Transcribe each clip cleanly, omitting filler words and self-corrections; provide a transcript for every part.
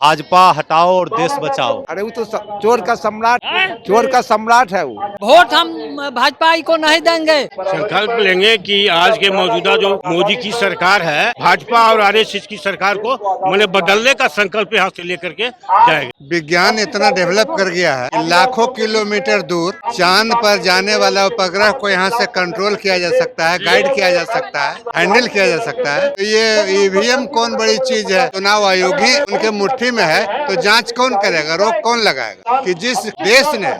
भाजपा हटाओ और देश बचाओ। अरे वो तो चोर का सम्राट है वो। वोट हम भाजपा को नहीं देंगे। संकल्प लेंगे कि आज के मौजूदा जो मोदी की सरकार है, भाजपा और आरएसएस की सरकार को मैंने बदलने का संकल्प यहाँ से लेकर के जाएगा। विज्ञान इतना डेवलप कर गया है कि लाखों किलोमीटर दूर चांद पर जाने वाला उपग्रह को यहाँ से कंट्रोल किया जा सकता है, गाइड किया जा सकता है, हैंडल किया जा सकता है। तो ये ईवीएम कौन बड़ी चीज है? चुनाव आयोग ही उनके मुट्ठी में है, तो जांच कौन करेगा, रोक कौन लगाएगा? कि जिस देश ने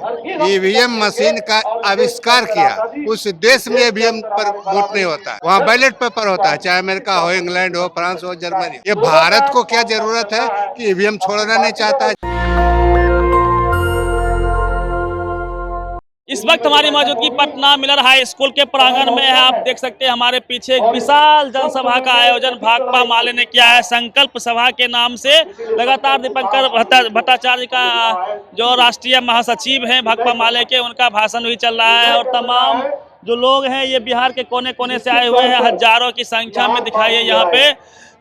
ईवीएम मशीन का आविष्कार किया उस देश में ईवीएम पर वोट नहीं होता है, वहाँ बैलेट पेपर होता है, चाहे अमेरिका हो, इंग्लैंड हो, फ्रांस हो, जर्मनी। ये भारत को क्या जरूरत है कि ईवीएम छोड़ना नहीं चाहता है। इस वक्त हमारी मौजूदगी पटना मिलर हाई स्कूल के प्रांगण में है। आप देख सकते हैं हमारे पीछे एक विशाल जनसभा का आयोजन भाकपा माले ने किया है। संकल्प सभा के नाम से लगातार दीपंकर भट्टाचार्य का जो राष्ट्रीय महासचिव हैं भाकपा माले के, उनका भाषण भी चल रहा है। और तमाम जो लोग हैं ये बिहार के कोने कोने से आए हुए हैं, हजारों की संख्या में दिखाई है। यहाँ पे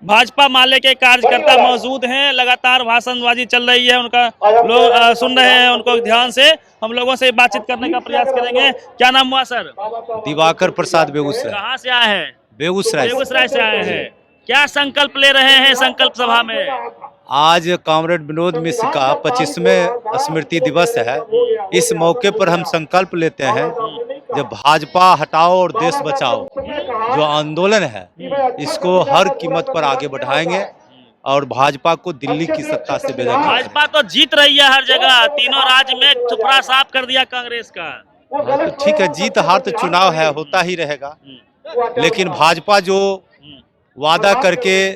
भाजपा माले के कार्यकर्ता मौजूद हैं, लगातार भाषणबाजी चल रही है, उनका लोग सुन रहे हैं उनको ध्यान से। हम लोगों से बातचीत करने का प्रयास करेंगे। क्या नाम हुआ सर? दिवाकर प्रसाद, बेगूसराय। कहाँ से आए हैं? बेगूसराय से आए हैं। क्या संकल्प ले रहे हैं संकल्प सभा में? आज कॉमरेड विनोद मिश्र का 25वें स्मृति दिवस है। इस मौके पर हम संकल्प लेते हैं, जब भाजपा हटाओ और देश बचाओ जो आंदोलन है, इसको हर कीमत पर आगे बढ़ाएंगे और भाजपा को दिल्ली की सत्ता से बेदखल। भाजपा तो जीत रही है हर जगह, तीनों राज्य में थुपरा साफ कर दिया कांग्रेस का। तो ठीक है, जीत हार तो चुनाव है, होता ही रहेगा। लेकिन भाजपा जो वादा करके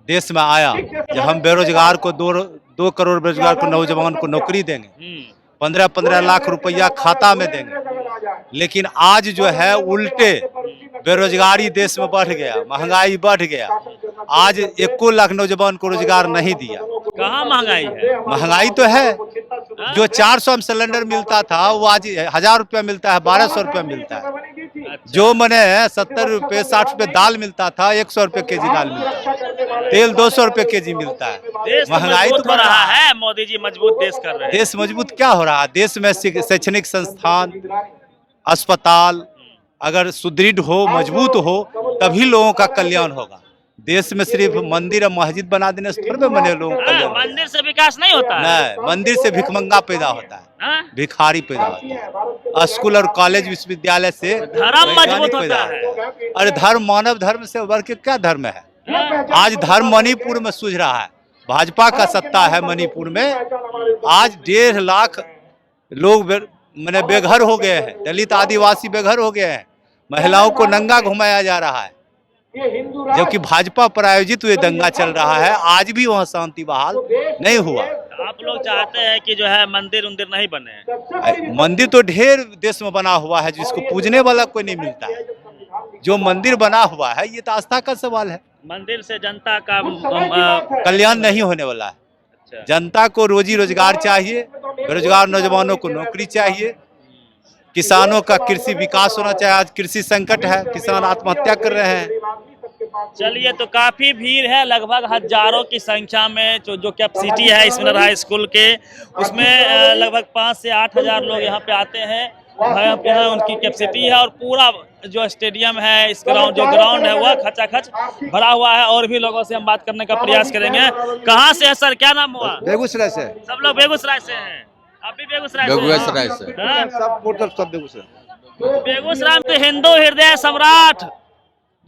देश में आया, जब हम बेरोजगार को 2 करोड़ बेरोजगार को, नौजवान को नौकरी देंगे, 15-15 लाख रुपया खाता में देंगे, लेकिन आज जो है उल्टे बेरोजगारी देश में बढ़ गया, महंगाई बढ़ गया। आज 1 लाख नौजवान को रोजगार नहीं दिया। कहाँ महंगाई है? महंगाई तो है, जो 400 में सिलेंडर मिलता था वो आज 1000 रुपया मिलता है, 1200 रुपया मिलता है। जो मैंने 70 रुपये 60 रुपये दाल मिलता था, 100 रुपये केजी दाल मिलता है। तेल 200 रुपये केजी मिलता है। महंगाई तो बढ़ रहा है। मोदी जी मजबूत देश कर रहे हैं। देश मजबूत क्या हो रहा है? देश में शैक्षणिक संस्थान, अस्पताल अगर सुदृढ़ हो, मजबूत हो, तभी लोगों का कल्याण होगा। देश में सिर्फ मंदिर और मस्जिद बना देने से थोड़े बने लोगों का कल्याण। मंदिर से विकास नहीं होता है। नहीं, मंदिर से भिखमंगा पैदा होता है, भिखारी पैदा होता है। स्कूल और कॉलेज विश्वविद्यालय से धर्म मजबूत होता है। अरे धर्म मानव धर्म से बढ़ के क्या धर्म है? आज धर्म मणिपुर में सूझ रहा है, भाजपा का सत्ता है मणिपुर में। आज 1.5 लाख लोग मैंने बेघर हो गए हैं, दलित आदिवासी बेघर हो गए हैं, महिलाओं को नंगा घुमाया जा रहा है, जबकि भाजपा पर आयोजित हुए दंगा चल रहा है। आज भी वहाँ शांति बहाल नहीं हुआ। आप लोग चाहते हैं कि जो है मंदिर उंदिर नहीं बने? मंदिर तो ढेर देश में बना हुआ है, जिसको पूजने वाला कोई नहीं मिलता है। जो मंदिर बना हुआ है ये तो आस्था का सवाल है। मंदिर से जनता का कल्याण नहीं होने वाला है। जनता को रोजी रोजगार चाहिए, बेरोजगार नौजवानों को नौकरी चाहिए, किसानों का कृषि विकास होना चाहिए। आज कृषि संकट है, किसान आत्महत्या कर रहे हैं। चलिए, तो काफी भीड़ है, लगभग हजारों की संख्या में जो कैपेसिटी है इस मिलर हाई स्कूल के, उसमें लगभग 5 से 8 हजार लोग यहाँ पे आते हैं। यहाँ उनकी कैपेसिटी है और पूरा जो स्टेडियम है, इस जो ग्राउंड है वह खचाखच भरा हुआ है। और भी लोगों से हम बात करने का प्रयास करेंगे। कहाँ से है सर? क्या नाम हुआ? बेगूसराय से। सब लोग बेगूसराय से हैं? आप भी बेगूसराय से? सब बेगूसराय में हिंदू हृदय सम्राट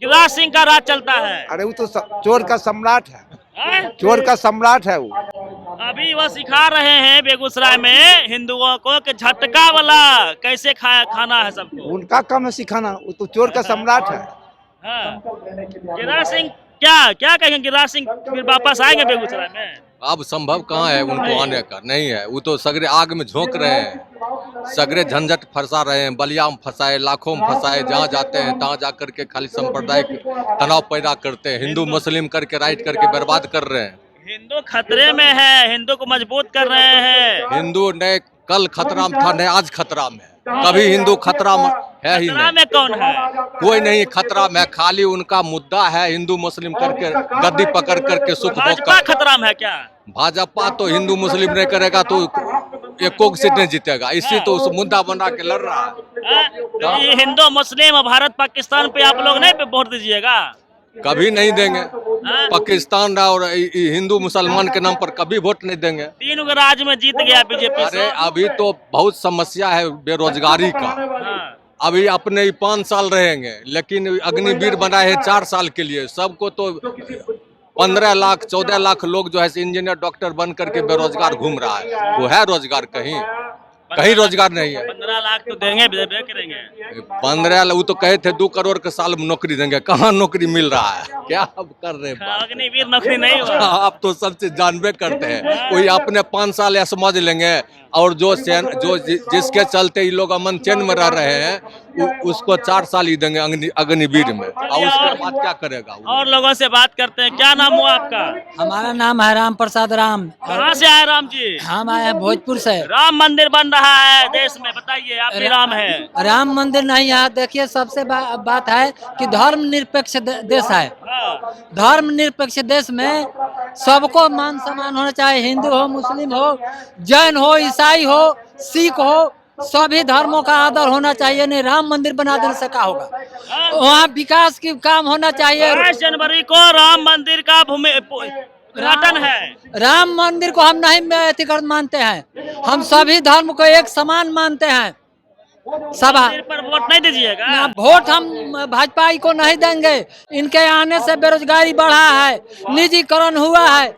गिरिराज सिंह का राज चलता है। अरे वो तो चोर का सम्राट है, चोर का सम्राट है वो। अभी वह सिखा रहे हैं बेगूसराय में हिंदुओं को कि झटका वाला कैसे खाना है सबको। उनका काम है सिखाना, वो तो चोर का सम्राट है। गिरिराज सिंह क्या कहेंगे? गिरिराज सिंह फिर वापस आएंगे बेगूसराय में? अब संभव कहाँ है उनको आने का? नहीं है, वो तो सगरे आग में झोंक रहे हैं, सगरे झंझट फंसा रहे हैं, बलिया में फंसाए, लाखों में फंसाए, जहाँ जाते हैं तहाँ जा करके खाली सांप्रदायिक तनाव पैदा करते हैं, हिंदू मुस्लिम करके राइट करके बर्बाद कर रहे हैं। हिंदू खतरे में है, हिंदू को मजबूत कर रहे हैं। हिंदू ने कल खतरा में था, नहीं आज खतरा में है। कभी हिंदू खतरा में है ही नहीं। में कौन है? कोई नहीं खतरा में, खाली उनका मुद्दा है हिंदू मुस्लिम करके गद्दी पकड़ करके सुख भोग भाजपा खतरा में है क्या? भाजपा तो हिंदू मुस्लिम नहीं करेगा तो एक सीट नहीं जीतेगा, इसी तो उस मुद्दा बना के लड़ रहा है। तो ये हिंदू मुस्लिम भारत पाकिस्तान पे आप लोग नहीं पे वोट दीजिएगा? कभी नहीं देंगे, पाकिस्तान और हिंदू मुसलमान के नाम पर कभी वोट नहीं देंगे। 3 राज्य में जीत गया बीजेपी। अरे अभी तो बहुत समस्या है बेरोजगारी का। अभी अपने ही 5 साल रहेंगे, लेकिन अग्निवीर बनाए हैं 4 साल के लिए। सबको तो 15 लाख 14 लाख लोग जो है इंजीनियर डॉक्टर बन करके बेरोजगार घूम रहा है। वो है रोजगार? कहीं रोजगार नहीं है। 15 लाख तो देंगे, करेंगे 15 लाख। वो तो कहे थे 2 करोड़ के साल में नौकरी देंगे, कहाँ नौकरी मिल रहा है? क्या अब कर रहे हैं? अग्निवीर नौकरी नहीं हुआ। आप तो सब चीज जानबे करते हैं। कोई अपने 5 साल या समझ लेंगे, और जो जिसके चलते ये लोग अमन चैन में रह रहे हैं उसको 4 साल ही देंगे अग्निवीर में, और उसके बाद क्या करेगा? और लोगों से बात करते हैं। क्या नाम हुआ आपका? हमारा नाम है राम प्रसाद राम। कहाँ से आए राम जी? हम आए हैं भोजपुर से। राम मंदिर बन रहा है देश में, बताइए। आप भी राम है? राम मंदिर नहीं, यहाँ देखिए सबसे बात है कि धर्म निरपेक्ष देश है। धर्म निरपेक्ष देश में सबको मान सम्मान होना चाहिए। हिंदू हो, मुस्लिम हो, जैन हो, ईसाई हो, सिख हो, सभी धर्मों का आदर होना चाहिए। नहीं राम मंदिर बना देने से क्या होगा? वहाँ विकास की काम होना चाहिए। 22 जनवरी को राम मंदिर का भूमि उद्घाटन है। राम मंदिर को हम नहीं व्यतिगत मानते हैं, हम सभी धर्म को एक समान मानते हैं। सभा पर वोट नहीं दीजिएगा? वोट हम भाजपा को नहीं देंगे। इनके आने से बेरोजगारी बढ़ा है, निजीकरण हुआ है,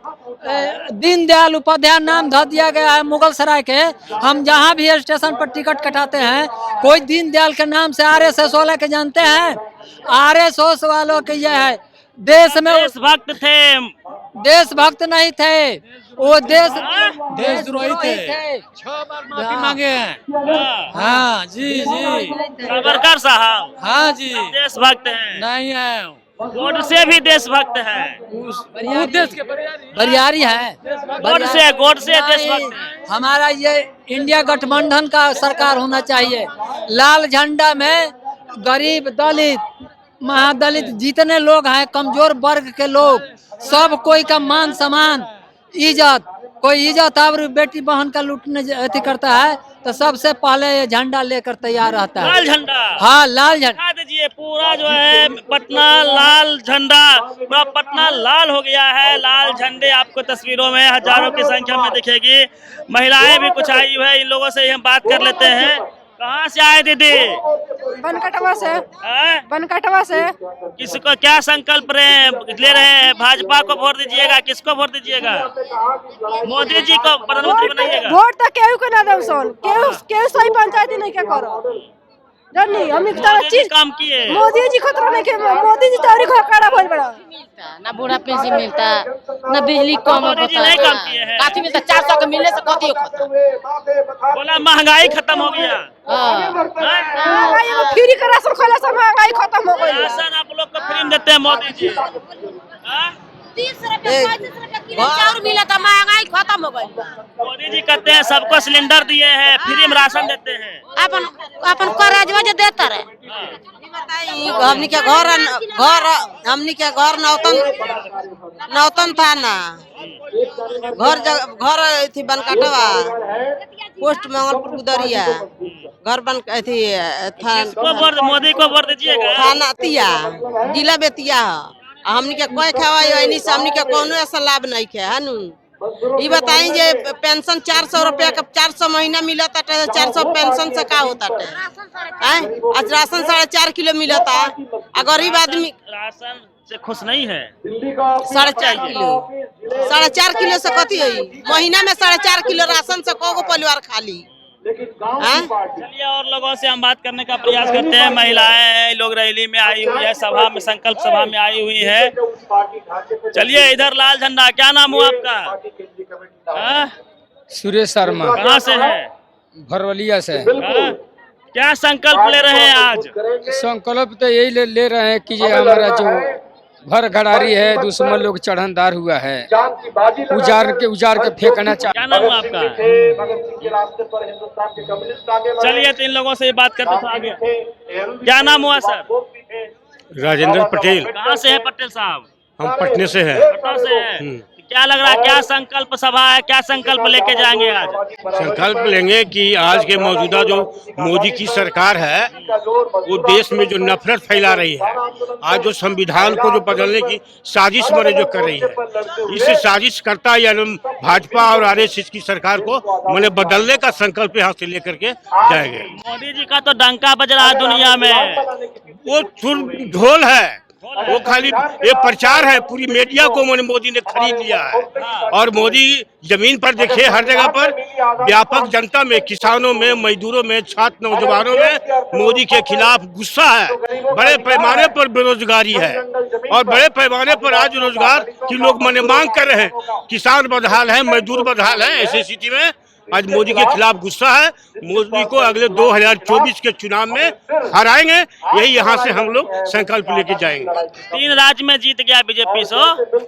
दीनदयाल उपाध्याय नाम धर दिया गया है मुगल सराय के। हम जहाँ भी स्टेशन पर टिकट कटाते हैं कोई दीनदयाल के नाम से RSS वाले के जानते हैं? RSS वालों के ये है देश में देशभक्त थे, देशभक्त नहीं थे, वो देशद्रोही थे। 6 बार माफी मांगे हैं। हाँ जी सावरकर साहब। हाँ जी देशभक्त हैं? नहीं है, वोट से भी देशभक्त है। बरियारी है, गोड से देशभक्त है। हमारा ये इंडिया गठबंधन का सरकार होना चाहिए। लाल झंडा में गरीब, दलित, महादलित जितने लोग हैं, कमजोर वर्ग के लोग, सब कोई का मान सम्मान, इज्जत। कोई इज्जत और बेटी बहन का लूटने अति करता है तो सबसे पहले ये झंडा लेकर तैयार रहता है। लाल झंडा? हाँ लाल झंडा दीजिए। पूरा जो है पटना लाल झंडा, पूरा पटना लाल हो गया है। लाल झंडे आपको तस्वीरों में हजारों की संख्या में दिखेगी। महिलाएं भी कुछ आई हुई है, इन लोगों से हम बात कर लेते हैं। कहाँ से आए दीदी? बनकटवा से। बनकटवा से। किसको क्या संकल्प ले रहे हैं? भाजपा को वोट दीजिएगा? किसको वोट दीजिएगा? मोदी जी को प्रधानमंत्री बनाइएगा? वोट तो केहू को ना देवसन, केहू सही पंचायती नहीं क्या करो जानी। हम चीज काम किए। मोदी जी खतरा नहीं के, मोदी जी तोरी को खड़ा बहुत बड़ा ना, बुढ़ा पेंशन मिलता ना, बिजली कम होता नहीं काम किए हैं। काफी मिलता, 400 के मिलने से कथी होता? बोला महंगाई खत्म हो गया। महंगाई फ्री का राशन खोला से महंगाई खत्म हो गई। राशन आप लोग को फ्री में देते हैं मोदी जी। 30 रुपए 35 रुपए किलो चाउर मिला था, महंगाई खत्म हो गई। मोदी जी कहते हैं सबको सिलेंडर दिए हैं, फ्री में राशन देते हैं। अपन कराजवा जो देता रहे। हमनी के घर हमनी के घर नौतन था ना, घर थी बनकाटवा, पोस्ट मंगलपुर गुदरिया, घर बन थी मोदी को वोट दीजिएगा? थाना तिया, जिला बेतिया। हमनी के कोई खवाई से हमनी के कोनो ऐसा लाभ नहीं के है नु। ये बताई जे पेंशन 400 रुपया का 400 महीना मिला था, 400 पेंशन से का होता है? आज राशन 4.5 किलो मिला था। गरीब आदमी राशन से खुश नहीं है। 4.5 किलो, 4.5 किलो से कथी हुई? महीना में 4.5 किलो राशन से को परिवार खाली। चलिए और लोगों से हम बात करने का प्रयास करते हैं। महिलाएं लोग रैली में आई हुई है, सभा में, संकल्प सभा में आई हुई है। चलिए इधर लाल झंडा। क्या नाम हुआ आपका? सुरेश शर्मा। कहाँ से है? भरवलिया से। क्या संकल्प ले रहे हैं आज? संकल्प तो यही ले रहे हैं कि ये हमारा जो घर घड़ारी है, दुश्मन लोग चढ़नदार हुआ है, उजाड़ के फेंकना चाहिए। क्या नाम है आपका? चलिए तो इन लोगों से बात करते थे आगे। क्या नाम हुआ सर? राजेंद्र पटेल। कहाँ से है पटेल साहब? हम पटने से हैं। पटना से है। क्या लग रहा है, क्या संकल्प सभा है, क्या संकल्प लेके जाएंगे आज? संकल्प लेंगे कि आज के मौजूदा जो मोदी की सरकार है वो देश में जो नफरत फैला रही है, आज जो संविधान को जो बदलने की साजिश मैंने जो कर रही है, इस साजिश करता यानी भाजपा और आरएसएस की सरकार को मैंने बदलने का संकल्प यहाँ से लेकर के जाएंगे। मोदी जी का तो डंका बज रहा है दुनिया में। वो ढोल है, वो खाली ये प्रचार है, पूरी मीडिया को मोदी ने खरीद लिया है। और मोदी जमीन पर देखिए हर जगह पर व्यापक जनता में, किसानों में, मजदूरों में, छात्र नौजवानों में मोदी के खिलाफ गुस्सा है। बड़े पैमाने पर बेरोजगारी है और बड़े पैमाने पर आज रोजगार की लोग मांग कर रहे हैं। किसान बदहाल है, मजदूर बदहाल है। ऐसी स्थिति में आज मोदी के खिलाफ गुस्सा है। मोदी को अगले 2024 के चुनाव में हराएंगे, यही यहाँ से हम लोग संकल्प लेके जाएंगे। 3 राज्य में जीत गया बीजेपी सो।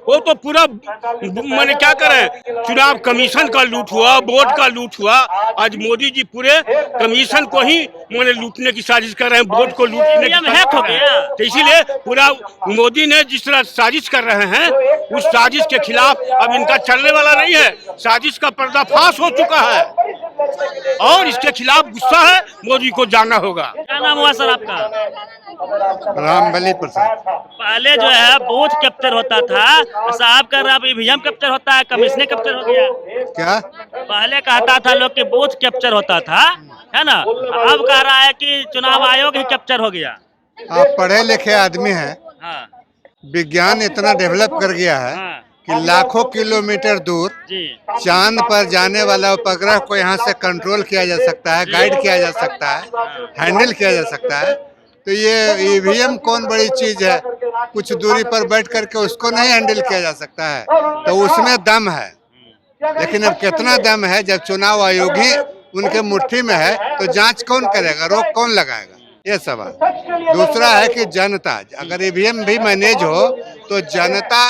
वो तो पूरा मैंने क्या करें, चुनाव कमीशन का लूट हुआ, वोट का लूट हुआ। आज मोदी जी पूरे कमीशन को ही मैंने लूटने की साजिश कर रहे हैं, वोट को लूटने की हैक हो गया। तो इसीलिए पूरा मोदी ने जिस तरह साजिश कर रहे हैं, उस साजिश के खिलाफ अब इनका चलने वाला नहीं है। साजिश का पर्दाफाश हो चुका है और इसके खिलाफ गुस्सा है, मोदी को जाना होगा। क्या नाम हुआ सर आपका? रामबली प्रसाद। पहले जो है बूथ कैप्चर होता था, साहब कर रहा, अब ईवीएम कैप्चर होता है, कमिश्नर कैप्चर हो गया। क्या पहले कहता था लोग कि बूथ कैप्चर होता था, है ना, अब कह रहा है कि चुनाव आयोग ही कैप्चर हो गया। आप पढ़े लिखे आदमी हैं, हाँ, विज्ञान इतना डेवलप कर गया है हाँ, कि लाखों किलोमीटर दूर जी, चांद पर जाने वाला उपग्रह को यहाँ से कंट्रोल किया जा सकता है, गाइड किया जा सकता है, हैंडल किया जा सकता है। तो ये ईवीएम कौन बड़ी चीज है, कुछ दूरी पर बैठ करके उसको नहीं हैंडल किया जा सकता है। तो उसमें दम है, लेकिन अब कितना दम है जब चुनाव आयोग ही उनके मुट्ठी में है, तो जांच कौन करेगा, रोक कौन लगाएगा, ये सवाल। दूसरा है कि जनता, अगर ईवीएम भी मैनेज हो तो जनता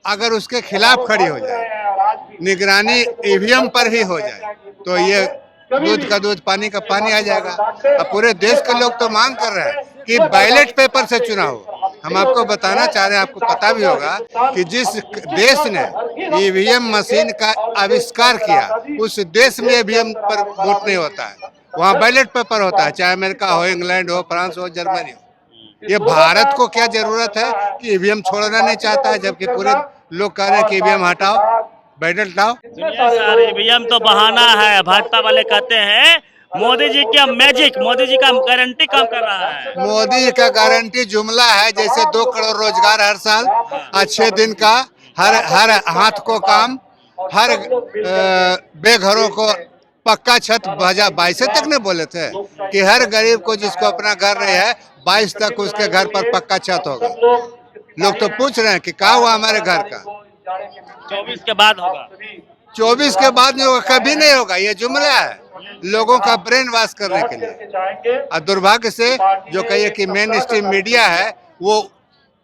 अगर उसके खिलाफ खड़ी हो जाए, निगरानी ईवीएम पर ही हो जाए, तो ये दूध का दूध पानी का पानी आ जाएगा। अब पूरे देश के लोग तो मांग कर रहे हैं कि बैलेट पेपर से चुनाव हो। हम आपको बताना चाह रहे हैं, आपको पता भी होगा कि जिस देश ने ईवीएम मशीन का आविष्कार किया, उस देश में ईवीएम पर वोट नहीं होता है, वहाँ बैलेट पेपर होता है, चाहे अमेरिका हो, इंग्लैंड हो, फ्रांस हो, जर्मनी हो। ये भारत को क्या जरूरत है कि ईवीएम छोड़ना नहीं चाहता है, जबकि पूरे लोग कह रहे हैं कि ईवीएम हटाओ, बैलेट लाओ। ईवीएम तो बहाना है। भाजपा वाले कहते हैं मोदी जी का मैजिक, मोदी जी का गारंटी काम कर रहा है। मोदी का गारंटी जुमला है, जैसे 2 करोड़ रोजगार हर साल, अच्छे दिन का, हर हाथ को काम, हर बेघरों को पक्का छत। 22 तक ने बोले थे कि हर गरीब को जिसको अपना घर नहीं है 22 तक उसके घर पर पक्का छत होगा। लोग तो पूछ रहे हैं कि क्या हुआ हमारे घर का। 24 के बाद होगा। 24 के बाद नहीं होगा, कभी नहीं होगा। ये जुमला है लोगों का ब्रेन वॉश करने के लिए। और दुर्भाग्य से जो कहिए कि मेन स्ट्रीम मीडिया है, वो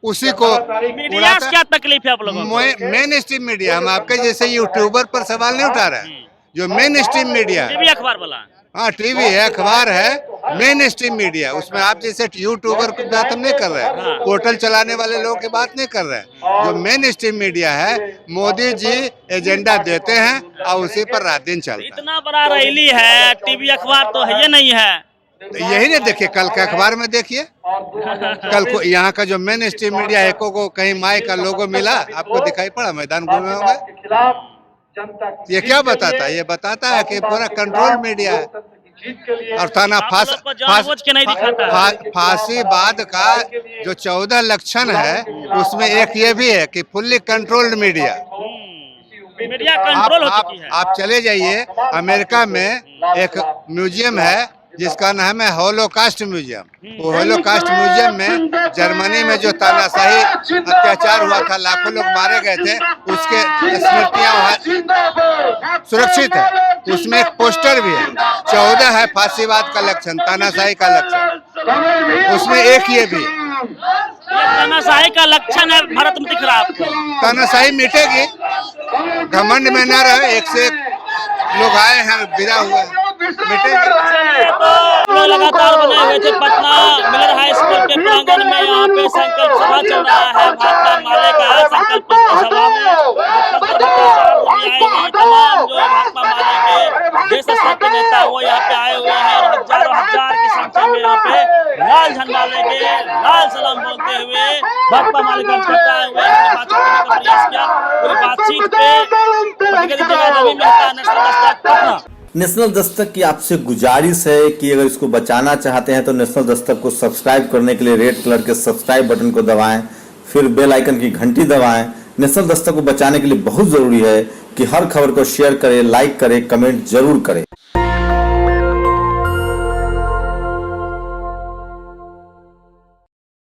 उसी को मीडिया से क्या तकलीफ है आप लोगों को? मेन स्ट्रीम मीडिया, हम आपके जैसे यूट्यूबर पर सवाल नहीं उठा रहे हैं। जो मेन स्ट्रीम मीडिया टीवी अखबार वाला, हाँ टीवी है, अखबार है, मेन स्ट्रीम मीडिया, उसमें आप जैसे यूट्यूबर की बात हम नहीं कर रहे हैं, पोर्टल चलाने वाले लोगों की बात नहीं कर रहे हैं। जो मेन स्ट्रीम मीडिया है, मोदी जी एजेंडा देते हैं और उसी पर रात दिन चलता है। इतना बड़ा रैली है, टीवी अखबार तो है ये नहीं है। यही नहीं देखिए, कल के अखबार में देखिए, कल को यहाँ का जो मेन स्ट्रीम मीडिया है, को कहीं माई का लोगो मिला, आपको दिखाई पड़ा, मैदान घूमे होंगे। ये क्या बताता है? ये बताता है कि पूरा कंट्रोल मीडिया है। और थाना फांसीवाद का जो 14 लक्षण है, उसमें एक ये भी है कि fully controlled media. Media control हो चुकी है। आप चले जाइए, अमेरिका में एक म्यूजियम है जिसका नाम है होलोकास्ट म्यूजियम। वो होलोकास्ट म्यूजियम में जर्मनी में जो तानाशाही अत्याचार हुआ था, लाखों लोग मारे गए थे, उसके स्मृतियां वहाँ सुरक्षित है। उसमें एक पोस्टर भी है, 14 है फांसीवाद का लक्षण, तानाशाही का लक्षण, उसमें एक ये भी तानाशाही का लक्षण है। भारत में दिख रहा है आपको? तानाशाही मिटेगी, घमंड में न रहे। एक से एक लोग आए हैं, विदा हुए हैं। चलिए, तो हम लोग लगातार बने हुए थे पटना मिलर हाई स्कूल के प्रांगण में। यहाँ पे संकल्प सभा चल रहा है, भाकपा माले का है संकल्प सभा में तमाम जो भाकपा माले के देश स्तर के नेता वो यहाँ पे आए हुए हैं और हजारों हजार की संख्या में यहाँ पे लाल झंडा लेके लाल सलाम बोलते हुए भाकपा माले का झंडा आए हुए हैं। बातचीत करने का प्रयास किया, पूरी बातचीत पे रवि मेहता, नेशनल दस्तक, पटना। नेशनल दस्तक की आपसे गुजारिश है कि अगर इसको बचाना चाहते हैं तो नेशनल दस्तक को सब्सक्राइब करने के लिए रेड कलर के सब्सक्राइब बटन को दबाएं, फिर बेल आइकन की घंटी दबाएं। नेशनल दस्तक को बचाने के लिए बहुत जरूरी है कि हर खबर को शेयर करें, लाइक करें, कमेंट जरूर करें।